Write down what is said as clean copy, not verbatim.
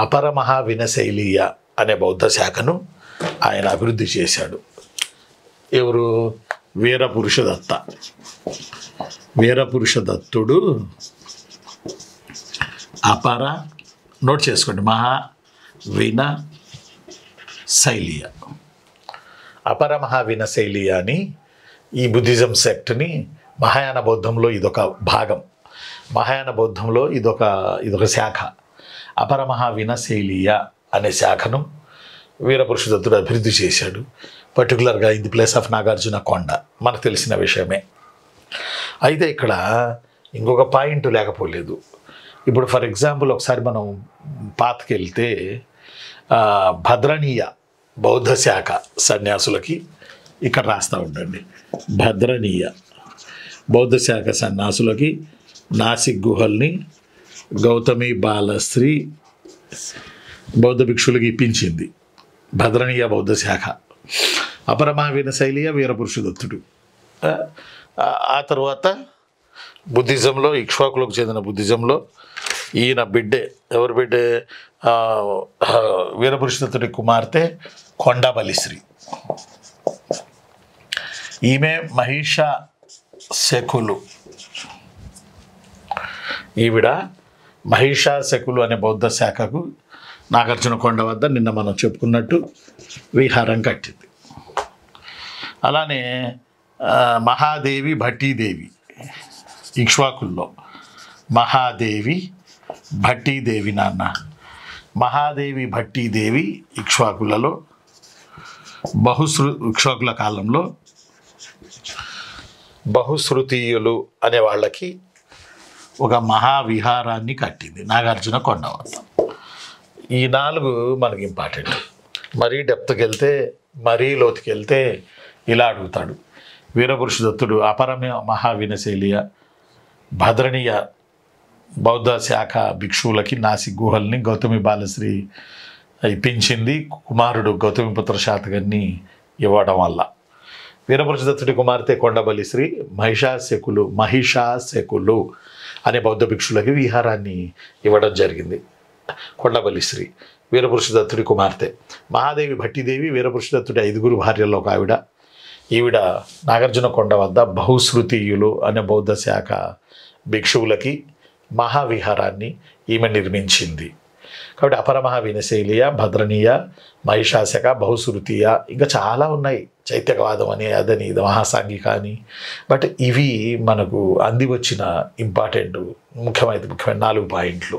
అపరమహా వినశైలీయ అనే బౌద్ధ శాఖను ఆయన అభివృద్ధి చేశాడు. ఎవరు? వీరపురుషదత్త. వీరపురుషదత్తుడు అపర, నోట్ చేసుకోండి, మహా విన శైలియ, అపరమహా వినశైలియ అని ఈ బుద్ధిజం సెక్ట్ని మహాయాన బౌద్ధంలో ఇదొక భాగం. మహాయాన బౌద్ధంలో ఇదొక శాఖ. అపరమహా వినశైలియ అనే శాఖను వీరపురుషదత్తుడు అభివృద్ధి చేశాడు. పర్టికులర్గా in the place of Nagarjuna కొండ, మనకు తెలిసిన విషయమే. అయితే ఇక్కడ ఇంకొక పాయింట్ లేకపోలేదు. ఇప్పుడు ఫర్ ఎగ్జాంపుల్ ఒకసారి మనం పాతకి వెళ్తే భద్రణీయ బౌద్ధ శాఖ సన్యాసులకి ఇక్కడ రాస్తూ ఉండండి. భద్రణీయ బౌద్ధ శాఖ సన్యాసులకి నాసిక్ గుహల్ని గౌతమి బాలశ్రీ బౌద్ధ భిక్షులకి ఇప్పించింది భద్రణీయ బౌద్ధ శాఖ. అపరమహా వినశైలియ వీరపురుషదత్తుడు. ఆ తర్వాత బుద్ధిజంలో, ఇక్ష్వాకులకు చెందిన బుద్ధిజంలో ఈయన బిడ్డే, ఎవరి బిడ్డే? వీరపురుషదత్తుడి కుమార్తె కొండబలిశ్రీ. ఈమె మహిషా శకులు. ఈవిడ మహిషా శకులు అనే బౌద్ధ శాఖకు నాగార్జున కొండ వద్ద నిన్న మనం చెప్పుకున్నట్టు విహారం కట్టింది. అలానే మహాదేవి భట్టీదేవి ఇక్ష్వాకుల్లో, మహాదేవి భట్టీదేవి నాన్న, మహాదేవి భట్టీదేవి ఇక్ష్వాకులలో ఇక్ష్వాకుల కాలంలో బహుశ్రుతీయులు అనే వాళ్ళకి ఒక మహావిహారాన్ని కట్టింది నాగార్జున కొండ వద్ద. ఈ 4 మనకి ఇంపార్టెంట్. మరీ డెప్త్కి వెళ్తే, మరీ లోతుకి వెళ్తే ఇలా అడుగుతాడు. వీరపురుషదత్తుడు అపరమహా వినశైలియ భద్రణీయ బౌద్ధ శాఖ భిక్షువులకి నాసిక్ గుహల్ని గౌతమి బాలశ్రీ ఇప్పించింది కుమారుడు గౌతమిపుత్ర శాతకర్ణి ఇవ్వడం వల్ల. వీరపురుషదత్తుడి కుమార్తె కొండబలిశ్రీ మహిషాశకులు అనే బౌద్ధ భిక్షులకి విహారాన్ని ఇవ్వడం జరిగింది. కొండబలిశ్రీ వీరపురుషదత్తుడి కుమార్తె. మహాదేవి భట్టీదేవి వీరపురుషదత్తుడి 5 భార్యల్లో ఒక ఆవిడ. ఈవిడ నాగార్జున కొండ వద్ద బహుశ్రుతీయులు అనే బౌద్ధ శాఖ భిక్షువులకి మహావిహారాన్ని ఈమె నిర్మించింది. కాబట్టి అపరమహా వినశైలియ, భద్రణీయ, మహిషాశక, బహుశ్రుతీయ, ఇంకా చాలా ఉన్నాయి. చైత్యకవాదం అని, అదని, ఇది మహాసాంఘిక అని. బట్ ఇవి మనకు అంది వచ్చిన ఇంపార్టెంట్ ముఖ్యమైన 4 పాయింట్లు.